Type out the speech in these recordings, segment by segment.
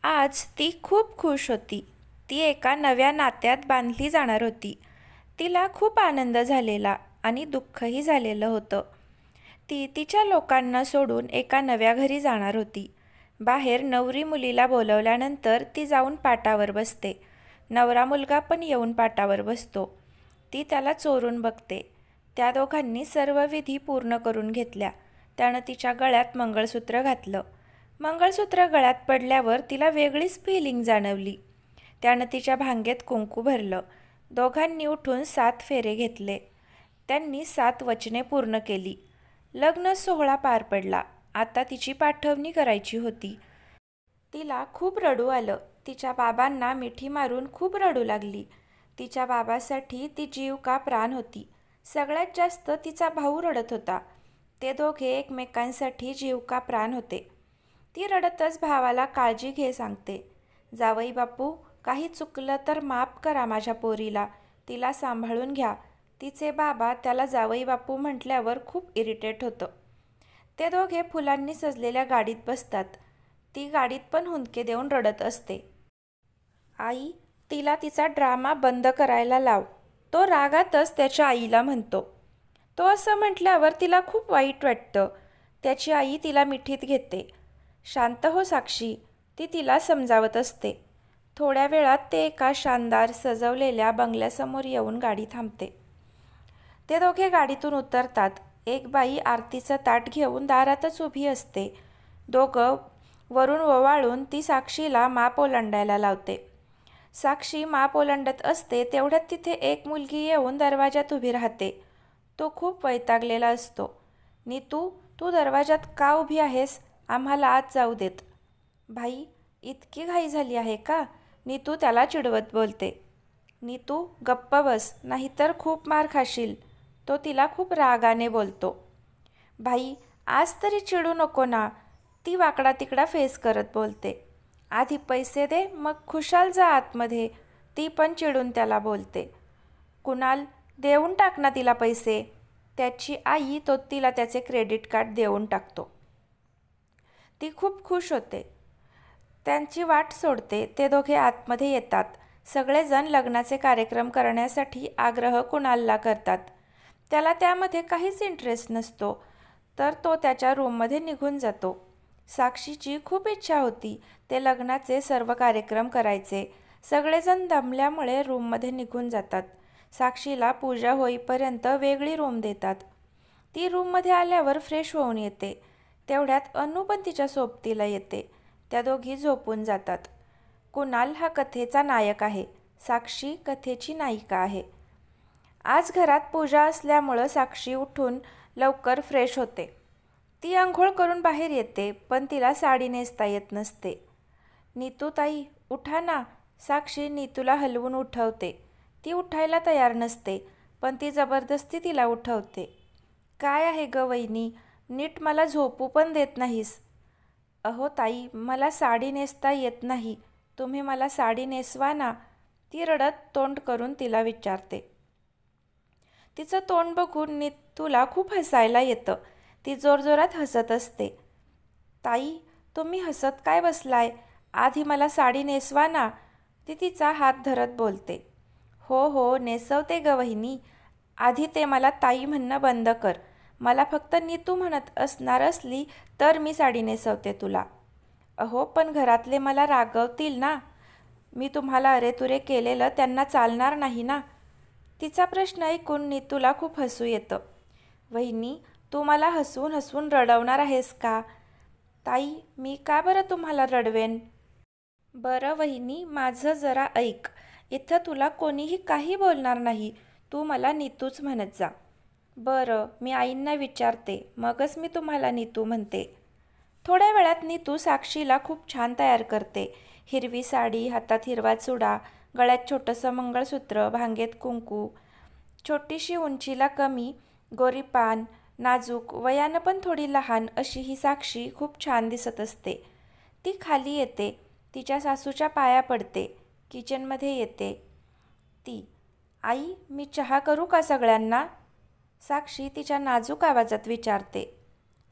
आज ती खूप खुश होती. ती एका नव्या नात्यात बांधली जाणार होती. तिला खूप आनंद झालेला आणि दुःखही झालेलं होतं. ती तिच्या लोकांना सोडून एका नव्या घरी जाणार होती. बाहेर नवरी मुलीला बोलवल्यानंतर ती जाऊन पाटावर बसते. नवरा मुलगा पण येऊन पाटावर बसतो. ती त्याला चोरून बघते. त्या दोघांनी सर्व विधी पूर्ण करून घेतल्या. त्यानं तिच्या गळ्यात मंगळसूत्र घातलं. मंगळसूत्र गळ्यात पडल्यावर तिला वेगळीच फिलिंग जाणवली. त्यानं तिच्या भांगेत कुंकू भरलं. दोघांनी उठून 7 फेरे घेतले. त्यांनी 7 वचने पूर्ण केली. लग्न सोहळा पार पडला. आता तिची पाठवणी करायची होती. तिला खूप रडू आलं. तिच्या बाबांना मिठी मारून खूप रडू लागली. तिच्या बाबासाठी ती जीव का प्राण होती. सगळ्यात जास्त तिचा भाऊ रडत होता. ते दोघे एकमेकांसाठी जीव का प्राण होते. ती रडतच भावाला काळजी घे सांगते. जावई बापू, काही चुकलं तर माफ करा माझ्या पोरीला, तिला सांभाळून घ्या. तिचे बाबा त्याला जावई बापू म्हटल्यावर खूप इरिटेट होतं. ते दोघे फुलांनी सजलेल्या गाडीत बसतात. ती गाडीत पण हुंदके देऊन रडत असते. आई, तिला तिचा ड्रामा बंद करायला लाव, तो रागातच त्याच्या आईला म्हणतो. तो असं म्हटल्यावर तिला खूप वाईट वाटतं. त्याची आई तिला मिठीत घेते. शांत हो साक्षी, ती तिला समजावत असते. थोड्या वेळात ते एका शानदार सजवलेल्या बंगल्यासमोर येऊन गाडी थांबते. ते दोघे गाडीतून उतरतात. एक बाई आरतीचं ताट घेऊन दारातच उभी असते. दोघं वरून ओवाळून ती साक्षीला माप ओलांडायला लावते. साक्षी माप ओलांडत असते तेवढ्यात तिथे एक मुलगी येऊन दरवाजात उभी राहते. तो खूप वैतागलेला असतो. नीतू, तू दरवाजात का उभी आहेस? आम्हाला आत जाऊ देत. भाई, इतकी घाई झाली आहे का? नीतू त्याला चिडवत बोलते. नीतू गप्प बस, नाहीतर खूप मार खाशील, तो तिला खूप रागाने बोलतो. भाई, आज तरी चिडू नको ना, ती वाकडा तिकडा फेस करत बोलते. आधी पैसे दे, मग खुशाल जा आतमध्ये, ती पण चिडून त्याला बोलते. कुणाल, देऊन टाक ना तिला पैसे. त्याची आई तो तिला त्याचे क्रेडिट कार्ड देऊन टाकतो. ती खूप खुश होते. त्यांची वाट सोडते. ते दोघे आतमध्ये येतात. सगळेजण लग्नाचे कार्यक्रम करण्यासाठी आग्रह कुणालला करतात. त्याला त्यामध्ये काहीच इंटरेस्ट नसतो, तर तो त्याच्या रूममध्ये निघून जातो. साक्षीची खूप इच्छा होती ते लग्नाचे सर्व कार्यक्रम करायचे. सगळेजण दमल्यामुळे रूममध्ये निघून जातात. साक्षीला पूजा होईपर्यंत वेगळी रूम देतात. ती रूममध्ये आल्यावर फ्रेश होऊन येते. तेवढ्यात अनु पण तिच्या सोबतीला येते. त्या दोघी झोपून जातात. कुणाल हा कथेचा नायक आहे. साक्षी कथेची नायिका आहे. आज घरात पूजा असल्यामुळं साक्षी उठून लवकर फ्रेश होते. ती आंघोळ करून बाहेर येते, पण तिला साडी नेसता येत नसते. नीतू ताई, उठा ना. साक्षी नीतूला हलवून उठवते. ती उठायला तयार नसते, पण ती जबरदस्ती तिला उठवते. काय आहे ग वहिनी, नीट मला झोपू पण देत नाहीस. अहो ताई, मला साडी नेसता येत नाही, तुम्ही मला साडी नेसवा ना, ती रडत तोंड करून तिला विचारते. तिचं तोंड बघून नीतूला खूप हसायला येतं. ती जोरजोरात हसत असते. ताई, तुम्ही हसत काय बसलाय? आधी मला साडी नेसवा ना, ती तिचा हात धरत बोलते. हो हो, नेसवते ग वहिनी. आधी ते मला ताई म्हणणं बंद कर. मला फक्त नीतू म्हणत असणार असली तर मी साडी नेसवते तुला. अहो, पण घरातले मला रागवतील ना. मी तुम्हाला अरेतुरे केलेलं त्यांना चालणार नाही ना. तिचा प्रश्न ऐकून नीतूला खूप हसू येतं. वहिनी, तू मला हसवून हसवून रडवणार आहेस का? ताई, मी का बरं तुम्हाला रडवेन? बरं वहिनी, माझं जरा ऐक. इथं तुला कोणीही काही बोलणार नाही. तू मला नीतूच म्हणत जा. बरं, मी आईंना विचारते, मगच मी तुम्हाला नीतू म्हणते. थोड्या वेळात नीतू साक्षीला खूप छान तयार करते. हिरवी साडी, हातात हिरवा चुडा, गळ्यात छोटंसं मंगळसूत्र, भांगेत कुंकू, छोटीशी उंचीला कमी, गोरीपान, नाजूक, वयानं पण थोडी लहान अशी ही साक्षी खूप छान दिसत असते. ती खाली येते. तिच्या सासूच्या पाया पडते. किचनमध्ये येते. ती, आई, मी चहा करू का सगळ्यांना? साक्षी तिच्या नाजूक आवाजात विचारते.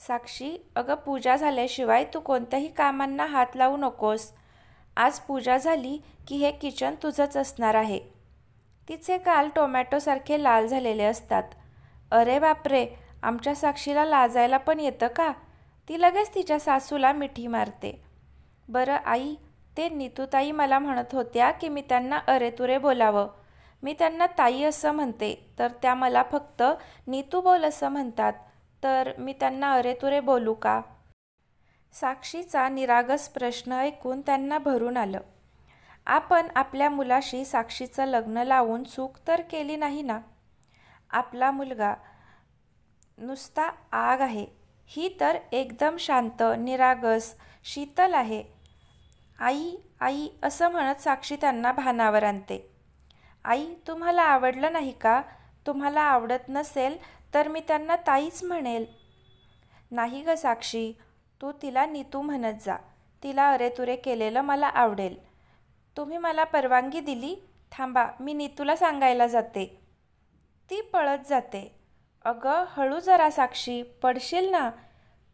साक्षी, अगं पूजा झाल्याशिवाय तू कोणत्याही कामांना हात लावू नकोस. आज पूजा झाली की हे किचन तुझंच असणार आहे. तिचे गाल टोमॅटोसारखे लाल झालेले असतात. अरे बापरे, आमच्या साक्षीला लाजायला पण येतं का? ती लगेच तिच्या सासूला मिठी मारते. बरं आई, ते नीतूताई मला म्हणत होत्या की मी त्यांना अरेतुरे बोलावं. मी त्यांना ताई असं म्हणते, तर त्या मला फक्त नीतू बोल असं म्हणतात. तर मी त्यांना अरेतुरे बोलू का? साक्षीचा निरागस प्रश्न ऐकून त्यांना भरून आलं. आपण आपल्या मुलाशी साक्षीचं लग्न लावून चूक तर केली नाही ना? आपला मुलगा नुसता आग आहे. ही तर एकदम शांत, निरागस, शीतल आहे. आई आई असं म्हणत साक्षी त्यांना भानावर आणते. आई, तुम्हाला आवडलं नाही का? तुम्हाला आवडत नसेल तर मी त्यांना ताईच म्हणेल. नाही ग साक्षी, तू तिला नीतू म्हणत जा. तिला अरेतुरे केलेलं मला आवडेल. तुम्ही मला परवानगी दिली? थांबा, मी नीतूला सांगायला जाते. ती पळत जाते. अगं हळू जरा साक्षी, पडशील ना.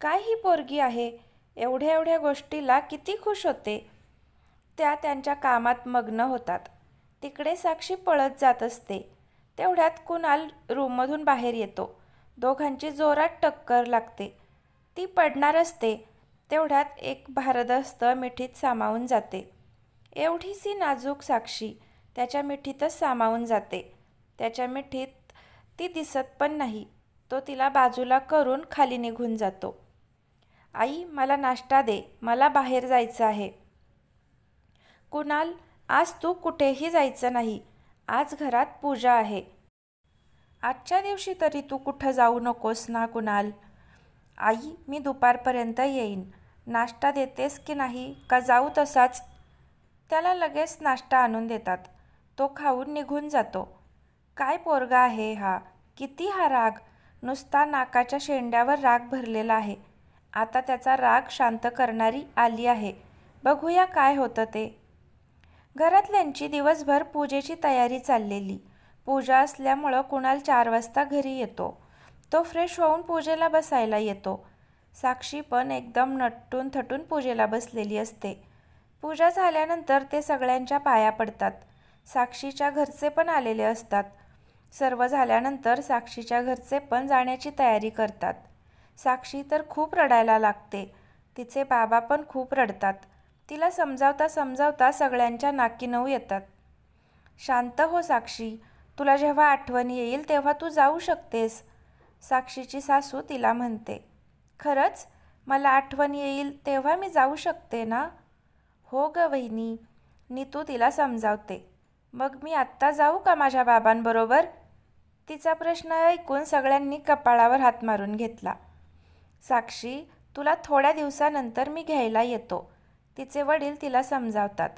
काय ही पोरगी आहे, एवढ्या एवढ्या गोष्टीला किती खुश होते. त्या त्यांच्या कामात मग्न होतात. तिकडे साक्षी पळत जात असते. तेवढ्यात कुणाल रूममधून बाहेर येतो. दोघांची जोरात टक्कर लागते. ती पडणार असते. तेवढ्यात एक भारदस्त मिठीत सामावून जाते. एवढीशी नाजूक साक्षी त्याच्या मिठीतच सामावून जाते. त्याच्या मिठीत ती दिसत पण नाही. तो तिला बाजूला करून खाली निघून जातो. आई, मला नाश्ता दे, मला बाहेर जायचं आहे. कुणाल, आज तू कुठेही जायचं नाही. आज घरात पूजा आहे. आजच्या दिवशी तरी तू कुठं जाऊ नकोस ना कुणाल. आई, मी दुपारपर्यंत येईन. नाश्ता देतेस की नाही, का जाऊ तसाच? त्याला लगेच नाश्ता आणून देतात. तो खाऊन निघून जातो. काय पोरगा आहे हा, किती हा राग. नुसता नाकाच्या शेंड्यावर राग भरलेला आहे. आता त्याचा राग शांत करणारी आली आहे. बघूया काय होतं ते. घरातल्यांची दिवसभर पूजेची तयारी चाललेली. पूजा असल्यामुळं कुणाल 4 वाजता घरी येतो. तो फ्रेश होऊन पूजेला बसायला येतो. साक्षी पण एकदम नटून थटून पूजेला बसलेली असते. पूजा झाल्यानंतर ते सगळ्यांच्या पाया पडतात. साक्षीच्या घरचे पण आलेले असतात. सर्व झाल्यानंतर साक्षीच्या घरचे पण जाण्याची तयारी करतात. साक्षी तर खूप रडायला लागते. तिचे बाबा पण खूप रडतात. तिला समजावता समजावता सगळ्यांच्या नाकी नऊ येतात. शांत हो साक्षी, तुला जेव्हा आठवण येईल तेव्हा तू जाऊ शकतेस, साक्षीची सासू तिला म्हणते. खरंच मला आठवण येईल तेव्हा मी जाऊ शकते ना? हो ग वहिनी, नीतू तिला समजावते. मग मी आत्ता जाऊ का माझ्या बाबांबरोबर? तिचा प्रश्न ऐकून सगळ्यांनी कपाळावर हात मारून घेतला. साक्षी, तुला थोड्या दिवसानंतर मी घ्यायला येतो, तिचे वडील तिला समजावतात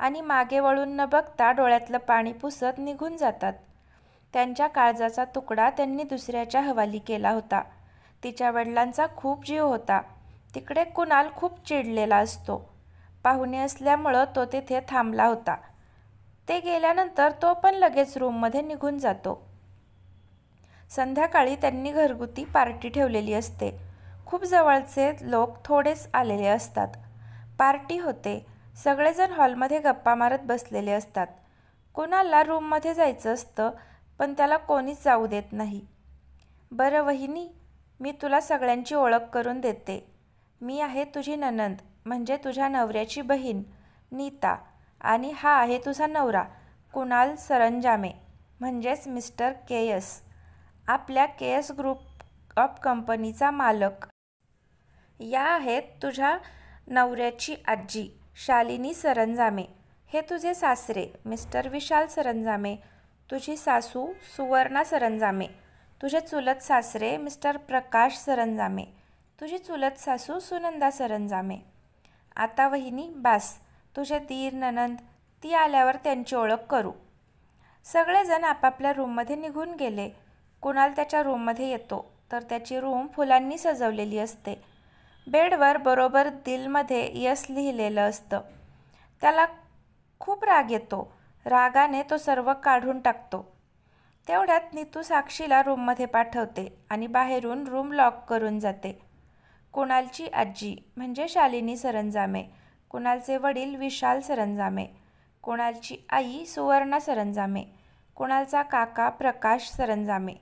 आणि मागे वळून न बघता डोळ्यातलं पाणी पुसत निघून जातात. त्यांच्या काळजाचा तुकडा त्यांनी दुसऱ्याच्या हवाली केला होता. तिच्या वडिलांचा खूप जीव होता. तिकडे कुणाल खूप चिडलेला असतो. पाहुणे असल्यामुळं तो तिथे थांबला होता. ते गेल्यानंतर तो पण लगेच रूममध्ये निघून जातो. संध्याकाळी त्यांनी घरगुती पार्टी ठेवलेली असते. खूप जवळचे लोक थोडेच आलेले असतात. पार्टी होते. सगळेजण हॉलमध्ये गप्पा मारत बसलेले असतात. कुणाला रूममध्ये जायचं असतं, पण त्याला कोणीच जाऊ देत नाही. बरं वहिनी, मी तुला सगळ्यांची ओळख करून देते. मी आहे तुझी नणंद, म्हणजे तुझ्या नवऱ्याची बहीण नीता, आणि हा आहे तुझा नवरा कुणाल सरंजामे, म्हणजेच मिस्टर केएस, आपल्या केएस ग्रुप ऑफ कंपनीचा मालक. या आहेत तुझ्या नवऱ्याची आजी शालिनी सरंजामे. हे तुझे सासरे मिस्टर विशाल सरंजामे, तुझी सासू सुवर्णा सरंजामे, तुझे चुलत सासरे मिस्टर प्रकाश सरंजामे, तुझी चुलत सासू सुनंदा सरंजामे. आता वहिनी बास, तुझे दीर नणंद ती आल्यावर त्यांची ओळख करू. सगळेजण आपापल्या रूममध्ये निघून गेले. कुणाल त्याच्या रूममध्ये येतो तर त्याची रूम फुलांनी सजवलेली असते. बेडवर बरोबर दिलमध्ये यस लिहिलेलं असतं. त्याला खूप राग येतो. रागाने तो सर्व काढून टाकतो. तेवढ्यात नीतू साक्षीला रूममध्ये पाठवते आणि बाहेरून रूम लॉक करून जाते. कुणालची आजी म्हणजे शालिनी सरंजामे कुणालचे वडील विशाल सरंजामे, कुणालची आई सुवर्णा सरंजामे, कुणालचा काका प्रकाश सरंजामे,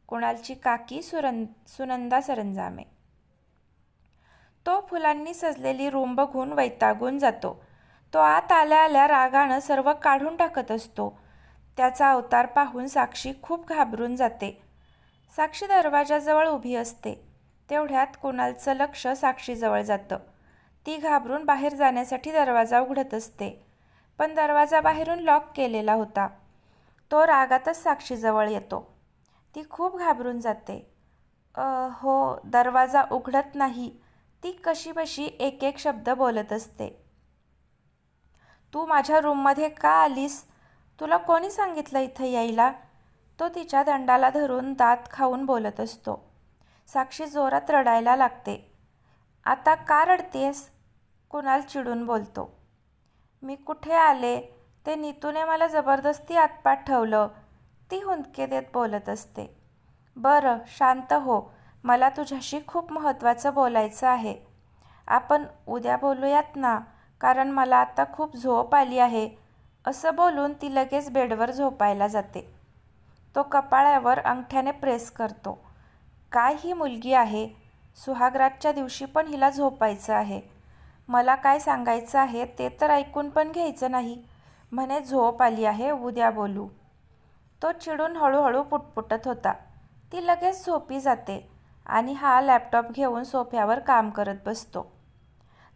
कुणालची काकी सुनंदा सरंजामे. तो फुलांनी सजलेली रूम बघून वैतागून जातो. तो आत आल्या आल्या रागानं सर्व काढून टाकत असतो. त्याचा अवतार पाहून साक्षी खूप घाबरून जाते. साक्षी दरवाजाजवळ उभी असते. तेवढ्यात कुणालचं लक्ष साक्षीजवळ जातं. ती घाबरून बाहेर जाण्यासाठी दरवाजा उघडत असते, पण दरवाजा बाहेरून लॉक केलेला होता. तो रागातच साक्षीजवळ येतो. ती खूप घाबरून जाते. हो, दरवाजा उघडत नाही. ती कशीबशी एक एक शब्द बोलत असते. तू माझ्या रूममध्ये का आलीस? तुला कोणी सांगितलं इथं यायला? तो तिच्या दंडाला धरून दात खाऊन बोलत असतो. साक्षी जोरात रडायला लागते. आता का रडतेस? कुणाल चिडून बोलतो. मी कुठे आले? ते नीतूने मला जबरदस्ती आतपात ठेवलं. ती हुंदके देत बोलत असते. बरं, शांत हो. मला तुझ्याशी खूप महत्त्वाचं बोलायचं आहे. आपण उद्या बोलूयात ना, कारण मला आता खूप झोप आली आहे. असं बोलून ती लगेच बेडवर झोपायला जाते. तो कपाळावर अंगठ्याने प्रेस करतो. काय ही मुलगी आहे? सुहागरातच्या दिवशी पण हिला झोपायचं आहे. मला काय सांगायचं आहे ते तर ऐकून पण घ्यायचं नाही. म्हणे झोप आली आहे, उद्या बोलू. तो चिडून हळूहळू पुटपुटत होता. ती लगेच झोपी जाते आणि हा लॅपटॉप घेऊन सोफ्यावर काम करत बसतो.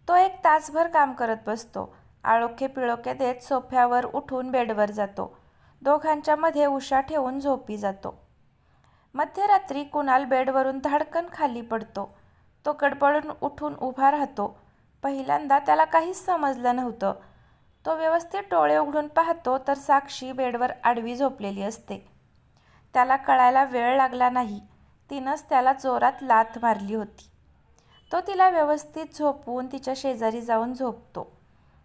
तो एक तासभर काम करत बसतो. आळोखे पिळोखे देत सोफ्यावर उठून बेडवर जातो. दोघांच्या मध्ये उशा ठेवून झोपी जातो. मध्यरात्री कुणाल बेडवरून धाडकन खाली पडतो. तो गडबडून उठून उभा राहतो. पहिल्यांदा त्याला काहीच समजलं नव्हतं. तो व्यवस्थित डोळे उघडून पाहतो तर साक्षी बेडवर आडवी झोपलेली असते. त्याला कळायला वेळ लागला नाही. तिनंच त्याला जोरात लाथ मारली होती. तो तिला व्यवस्थित झोपवून तिच्या शेजारी जाऊन झोपतो.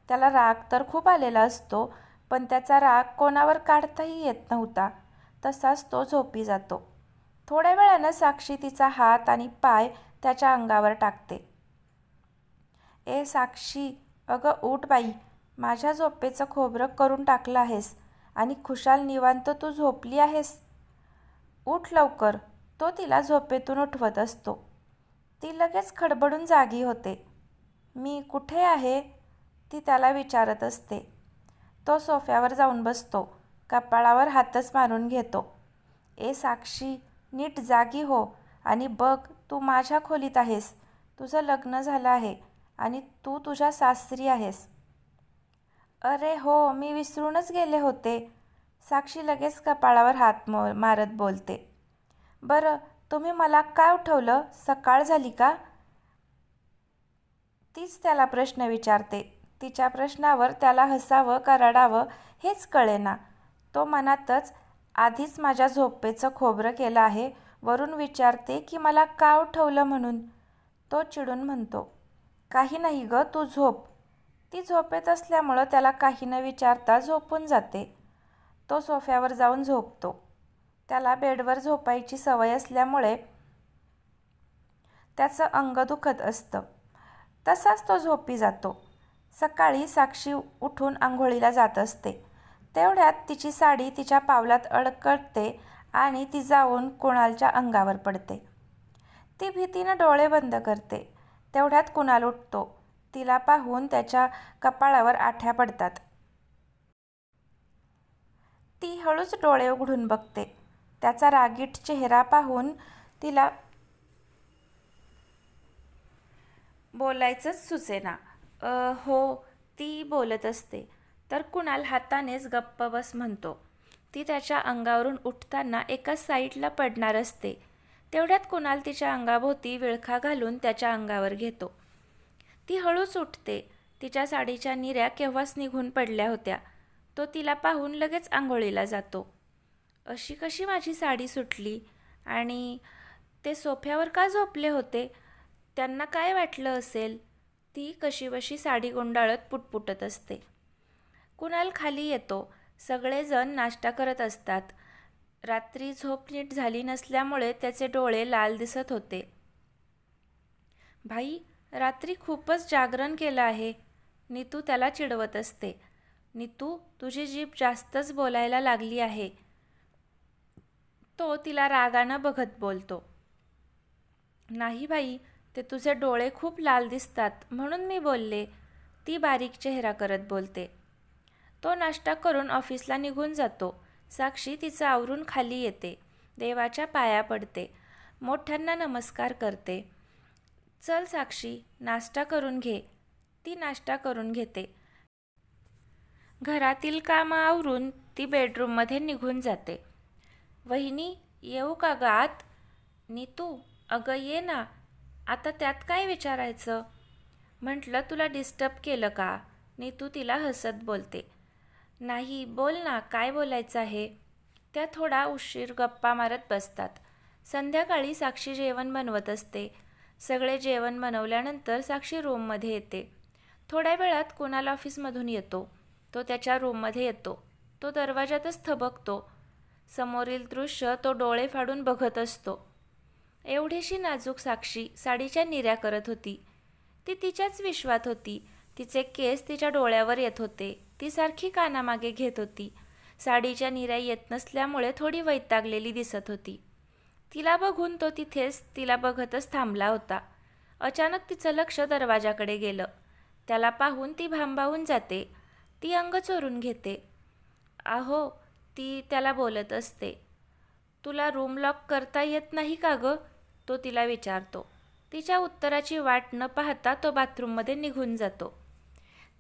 त्याला राग तर खूप आलेला असतो, पण त्याचा राग कोणावर काढताही येत नव्हता. तसाच तो झोपी जातो. थोड्या वेळानं साक्षी तिचा हात आणि पाय त्याच्या अंगावर टाकते. ए साक्षी, अगं उठ बाई. माझ्या झोपेचं खोबरं करून टाकलं आहेस आणि खुशाल निवांत तू झोपली आहेस. उठ लवकर. तो तिला झोपेतून उठवत असतो. ती लगेच खडबडून जागी होते. मी कुठे आहे? ती त्याला विचारत असते. तो सोफ्यावर जाऊन बसतो. कपाळावर हातच मारून घेतो. ए साक्षी, नीट जागी हो आणि बघ, तू माझ्या खोलीत आहेस. तुझं लग्न झालं आहे आणि तू तुझ्या सासरी आहेस. अरे हो, मी विसरूनच गेले होते. साक्षी लगेच कपाळावर हात मारत बोलते. बरं, तुम्ही मला काय उठवलं? सकाळ झाली का? तीच त्याला प्रश्न विचारते. तिच्या प्रश्नावर त्याला हसावं का रडावं हेच कळेना. तो मनातच आधीच माझ्या झोपेचं खोबरं केलं आहे, वरून विचारते की मला का उठवलं म्हणून. तो चिडून म्हणतो, काही नाही गं, तू झोप. ती झोपेत असल्यामुळं त्याला काही न विचारता झोपून जाते. तो सोफ्यावर जाऊन झोपतो. त्याला बेडवर झोपायची सवय असल्यामुळे त्याचं अंग दुखत असतं. तसाच तो झोपी जातो. सकाळी साक्षी उठून आंघोळीला जात असते. तेवढ्यात तिची साडी तिच्या पावलात अडकते आणि ती जाऊन कुणालच्या अंगावर पडते. ती भीतीनं डोळे बंद करते. तेवढ्यात कुणाल उठतो. तिला पाहून त्याच्या कपाळावर आठ्या पडतात. ती हळूच डोळे उघडून बघते. त्याचा रागीट चेहरा पाहून तिला बोलायचंच सुचेना. हो, ती बोलत असते तर कुणाल हातानेच गप्प बस म्हणतो. ती त्याच्या अंगावरून उठताना एका साईडला पडणार असते. तेवढ्यात कुणाल तिच्या अंगाभोवती विळखा घालून त्याच्या अंगावर घेतो. ती हळूच उठते. तिच्या साडीच्या निऱ्या केव्हाच निघून पडल्या होत्या. तो तिला पाहून लगेच आंघोळीला जातो. अशी कशी माझी साडी सुटली? आणि ते सोफ्यावर का झोपले होते? त्यांना काय वाटलं असेल? ती कशीबशी साडी गुंडाळत पुटपुटत असते. कुणाल खाली येतो. सगळेजण नाश्ता करत असतात. रात्री झोप नीट झाली नसल्यामुळे त्याचे डोळे लाल दिसत होते. भाई, रात्री खूपच जागरण केलं आहे. नीतू त्याला चिडवत असते. नीतू, तुझी जीभ जास्तच बोलायला लागली आहे. तो तिला रागानं बघत बोलतो. नाही बाई, ते तुझे डोळे खूप लाल दिसतात म्हणून मी बोलले, ती बारीक चेहरा करत बोलते. तो नाश्ता करून ऑफिसला निघून जातो. साक्षी तिचं आवरून खाली येते. देवाच्या पाया पडते. मोठ्यांना नमस्कार करते. चल साक्षी, नाश्ता करून घे. ती नाश्ता करून घेते. घरातील कामं आवरून ती बेडरूममध्ये निघून जाते. वहिनी, येऊ का ग आत? नीतू, अगं ये ना. आता त्यात काय विचारायचं? म्हटलं तुला डिस्टर्ब केलं का? नीतू तिला हसत बोलते. नाही, बोल ना, काय बोलायचं आहे? त्या थोडा उशीर गप्पा मारत बसतात. संध्याकाळी साक्षी जेवण बनवत असते. सगळे जेवण बनवल्यानंतर साक्षी रूममध्ये येते. थोड्या वेळात कुणाल ऑफिसमधून येतो. तो त्याच्या रूममध्ये येतो. तो दरवाजातच थबकतो. समोरील दृश्य तो डोळे फाडून बघत असतो. एवढीशी नाजूक साक्षी साडीच्या निऱ्या करत होती. ती तिच्याच विश्वात होती. तिचे केस तिच्या डोळ्यावर येत होते. ती सारखी कानामागे घेत होती. साडीच्या निऱ्या येत नसल्यामुळे थोडी वैतागलेली दिसत होती. तिला बघून तो तिथेच तिला बघतच थांबला होता. अचानक तिचं लक्ष दरवाजाकडे गेलं. त्याला पाहून ती भांबावून जाते. ती अंग चोरून घेते. अहो, ती त्याला बोलत असते. तुला रूम लॉक करता येत नाही का गं? तो तिला विचारतो. तिच्या उत्तराची वाट न पाहता तो बाथरूममध्ये निघून जातो.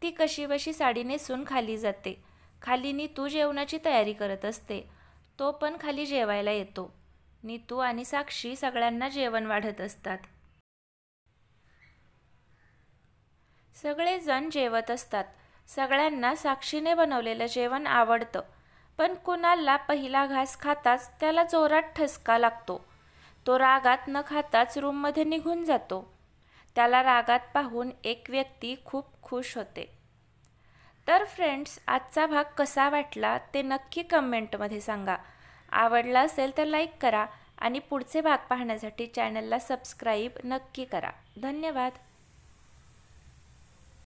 ती कशीबशी साडी नेसून खाली जाते. खाली नीतू जेवणाची तयारी करत असते. तो पण खाली जेवायला येतो. नीतू आणि साक्षी सगळ्यांना जेवण वाढत असतात. सगळेजण जेवत असतात. सगळ्यांना साक्षीने बनवलेलं जेवण आवडतं. पण कुणालला पहिला घास खाताच त्याला जोरात ठसका लागतो. तो रागात न खाताच रूममध्ये निघून जातो. त्याला रागात पाहून एक व्यक्ती खूप खुश होते. तर फ्रेंड्स, आजचा भाग कसा वाटला ते नक्की कमेंटमध्ये सांगा. आवडला असेल तर लाईक करा आणि पुढचे भाग पाहण्यासाठी चॅनलला सबस्क्राईब नक्की करा. धन्यवाद.